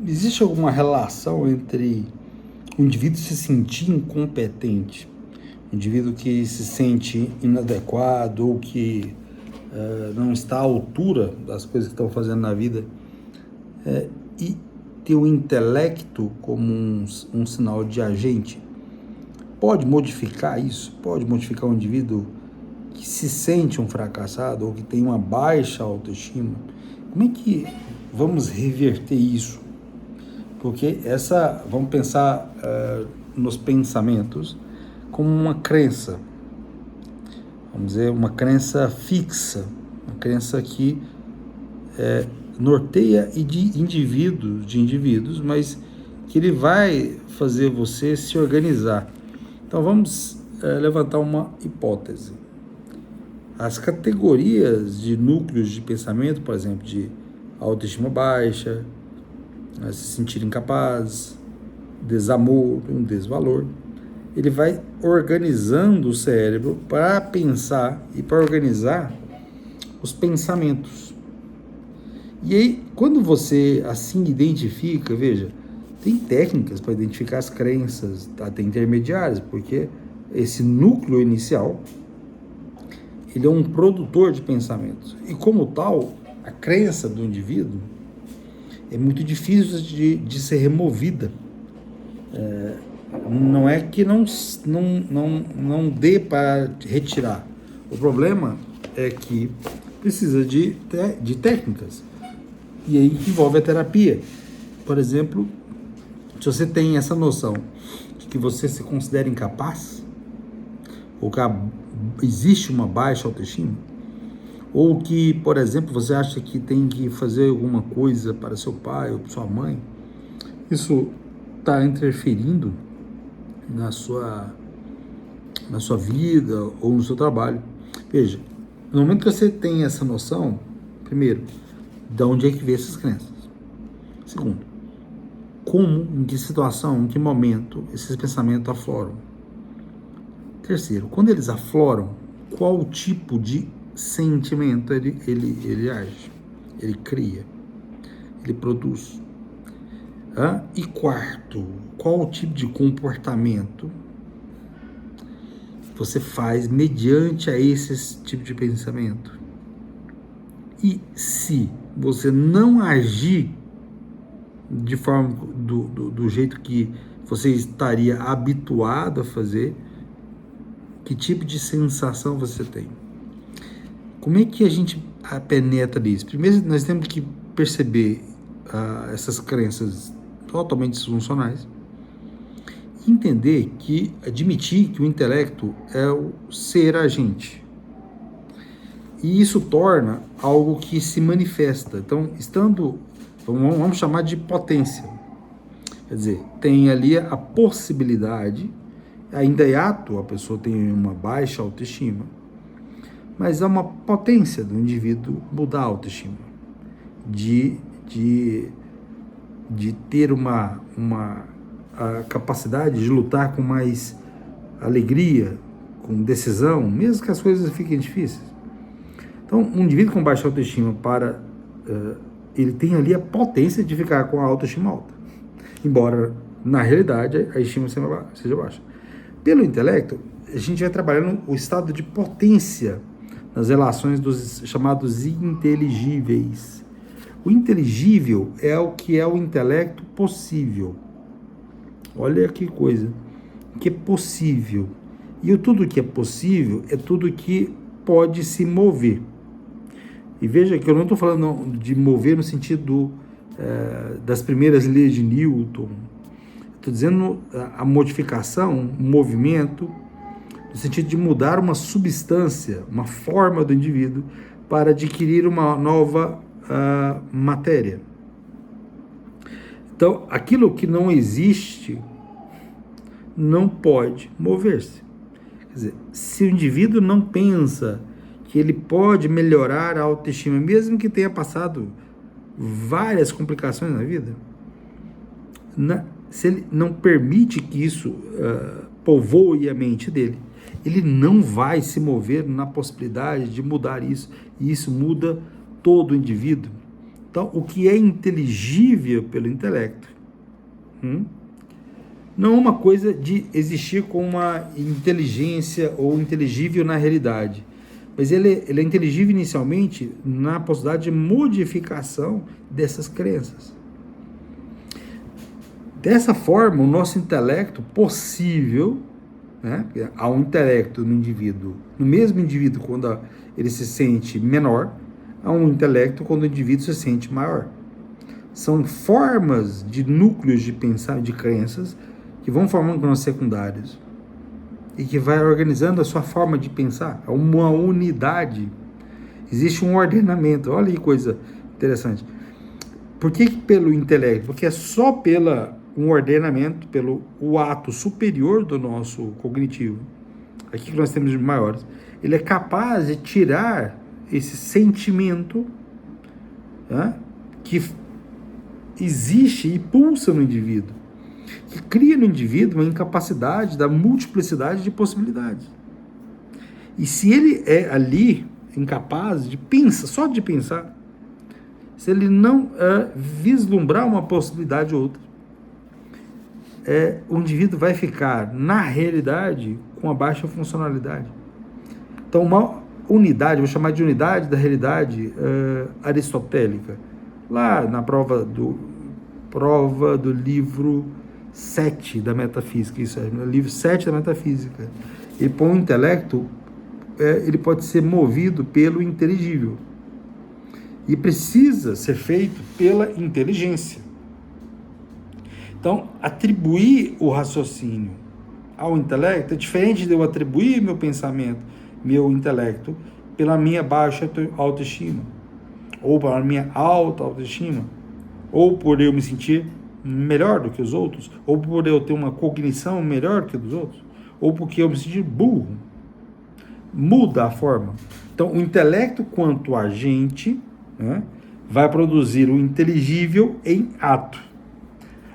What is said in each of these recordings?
Existe alguma relação entre o indivíduo se sentir incompetente, o indivíduo que se sente inadequado ou que não está à altura das coisas que estão fazendo na vida, e ter o intelecto como um sinal de agente? Pode modificar isso? Pode modificar um indivíduo que se sente um fracassado ou que tem uma baixa autoestima? Como é que vamos reverter isso? Porque vamos pensar nos pensamentos como uma crença, vamos dizer, uma crença fixa, uma crença que norteia de indivíduos, mas que ele vai fazer você se organizar. Então vamos levantar uma hipótese. As categorias de núcleos de pensamento, por exemplo, de autoestima baixa, se sentir incapaz, desamor, um desvalor, ele vai organizando o cérebro para pensar e para organizar os pensamentos. E aí, quando você assim identifica, veja, tem técnicas para identificar as crenças, até intermediárias, porque esse núcleo inicial, ele é um produtor de pensamentos. E como tal, a crença do indivíduo é muito difícil de ser removida. Não é que não dê para retirar. O problema é que precisa de técnicas. E aí envolve a terapia. Por exemplo, se você tem essa noção de que você se considera incapaz, ou que existe uma baixa autoestima, ou que, por exemplo, você acha que tem que fazer alguma coisa para seu pai ou para sua mãe, isso está interferindo na sua vida ou no seu trabalho. Veja, no momento que você tem essa noção, primeiro, de onde é que vem essas crenças? Segundo, como, em que situação, em que momento esses pensamentos afloram? Terceiro, quando eles afloram, qual tipo de sentimento ele age, ele cria, ele produz? E quarto, qual tipo de comportamento você faz mediante a esse tipo de pensamento? E se você não agir de forma do jeito que você estaria habituado a fazer, que tipo de sensação você tem? Como é que a gente penetra nisso? Primeiro, nós temos que perceber essas crenças totalmente disfuncionais, entender que, admitir que o intelecto é o ser agente. E isso torna algo que se manifesta. Então, vamos chamar de potência. Quer dizer, tem ali a possibilidade, ainda é ato, a pessoa tem uma baixa autoestima, mas é uma potência do indivíduo mudar a autoestima, de ter a capacidade de lutar com mais alegria, com decisão, mesmo que as coisas fiquem difíceis. Então, um indivíduo com baixa autoestima, ele tem ali a potência de ficar com a autoestima alta, embora, na realidade, a estima seja baixa. Pelo intelecto, a gente vai trabalhando o estado de potência nas relações dos chamados inteligíveis. O inteligível é o que é o intelecto possível. Olha que coisa, que é possível. E tudo que é possível é tudo que pode se mover. E veja que eu não estou falando de mover no sentido das primeiras leis de Newton. Estou dizendo a modificação, o movimento, no sentido de mudar uma substância, uma forma do indivíduo para adquirir uma nova matéria. Então, aquilo que não existe não pode mover-se. Quer dizer, se o indivíduo não pensa que ele pode melhorar a autoestima, mesmo que tenha passado várias complicações na vida, se ele não permite que isso povoe a mente dele, ele não vai se mover na possibilidade de mudar isso, e isso muda todo o indivíduo. Então, o que é inteligível pelo intelecto, não é uma coisa de existir com uma inteligência ou inteligível na realidade, mas ele é inteligível inicialmente na possibilidade de modificação dessas crenças. Dessa forma, o nosso intelecto possível, né, há um intelecto no indivíduo, no mesmo indivíduo quando ele se sente menor, há um intelecto quando o indivíduo se sente maior. São formas de núcleos de pensar, de crenças, que vão formando planos secundários e que vai organizando a sua forma de pensar. É uma unidade. Existe um ordenamento. Olha que coisa interessante. Por que pelo intelecto? Porque é só pela um ordenamento, pelo o ato superior do nosso cognitivo, aqui que nós temos de maiores, ele é capaz de tirar esse sentimento, né, que existe e pulsa no indivíduo, que cria no indivíduo uma incapacidade da multiplicidade de possibilidades. E se ele é ali incapaz de pensar, só de pensar, se ele não vislumbrar uma possibilidade ou outra, o indivíduo vai ficar, na realidade, com a baixa funcionalidade. Então, uma unidade, vou chamar de unidade da realidade aristotélica, lá na prova do livro 7 da metafísica, isso é, no livro 7 da metafísica, ele põe o intelecto, ele pode ser movido pelo inteligível, e precisa ser feito pela inteligência. Então, atribuir o raciocínio ao intelecto é diferente de eu atribuir meu pensamento, meu intelecto, pela minha baixa autoestima, ou pela minha alta autoestima, ou por eu me sentir melhor do que os outros, ou por eu ter uma cognição melhor que a dos outros, ou porque eu me sentir burro. Muda a forma. Então, o intelecto, quanto agente, né, vai produzir o inteligível em ato.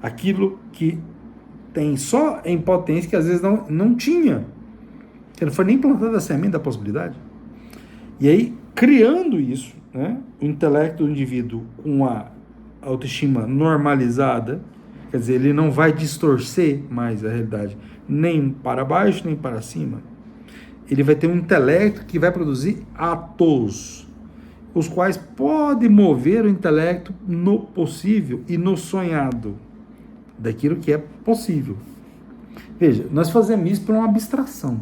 Aquilo que tem só em potência, que às vezes não tinha, que não foi nem plantada a semente da possibilidade. E aí, criando isso, né, o intelecto do indivíduo com a autoestima normalizada, quer dizer, ele não vai distorcer mais a realidade, nem para baixo, nem para cima. Ele vai ter um intelecto que vai produzir atos, os quais podem mover o intelecto no possível e no sonhado, daquilo que é possível. Veja, nós fazemos isso por uma abstração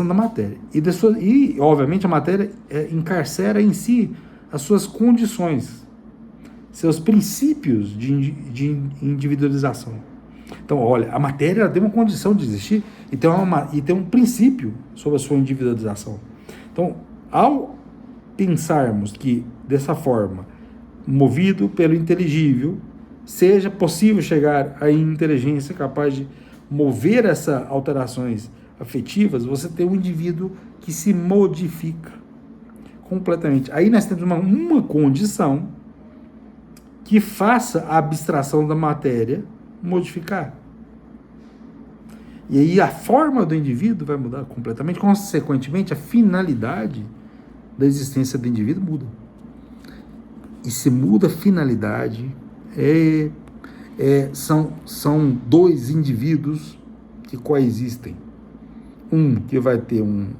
da matéria. E obviamente, a matéria encarcera em si as suas condições, seus princípios de individualização. Então, olha, a matéria ela tem uma condição de existir e tem um princípio sobre a sua individualização. Então, ao pensarmos que, dessa forma, movido pelo inteligível, seja possível chegar à inteligência capaz de mover essas alterações afetivas, você tem um indivíduo que se modifica completamente. Aí nós temos uma condição que faça a abstração da matéria modificar. E aí a forma do indivíduo vai mudar completamente, consequentemente a finalidade da existência do indivíduo muda. E se muda a finalidade, são dois indivíduos que coexistem. Um que vai ter um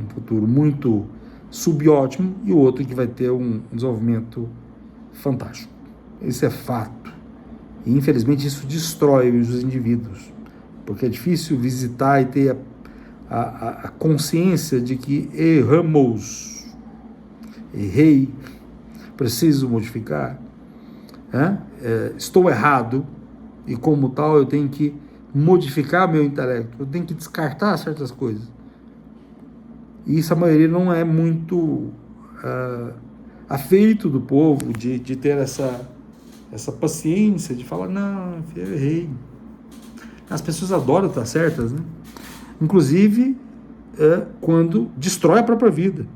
futuro muito subótimo e o outro que vai ter um desenvolvimento fantástico. Esse é fato. E infelizmente isso destrói os indivíduos, porque é difícil visitar e ter a consciência de que errei, preciso modificar, estou errado e como tal eu tenho que modificar meu intelecto, eu tenho que descartar certas coisas. E isso a maioria não é muito afeito do povo de ter essa paciência de falar, não, eu errei. As pessoas adoram estar certas, né? Inclusive quando destrói a própria vida.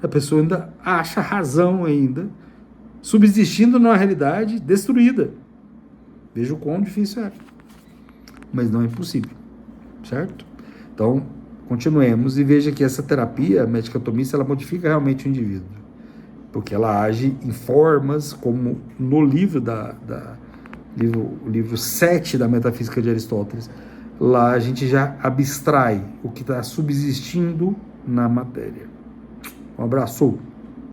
A pessoa ainda acha razão ainda, subsistindo numa realidade destruída. Veja o quão difícil é. Mas não é impossível, certo? Então, continuemos e veja que essa terapia medicatomista, ela modifica realmente o indivíduo. porque ela age em formas, como no livro livro 7 da Metafísica de Aristóteles. Lá a gente já abstrai o que está subsistindo na matéria. Um abraço.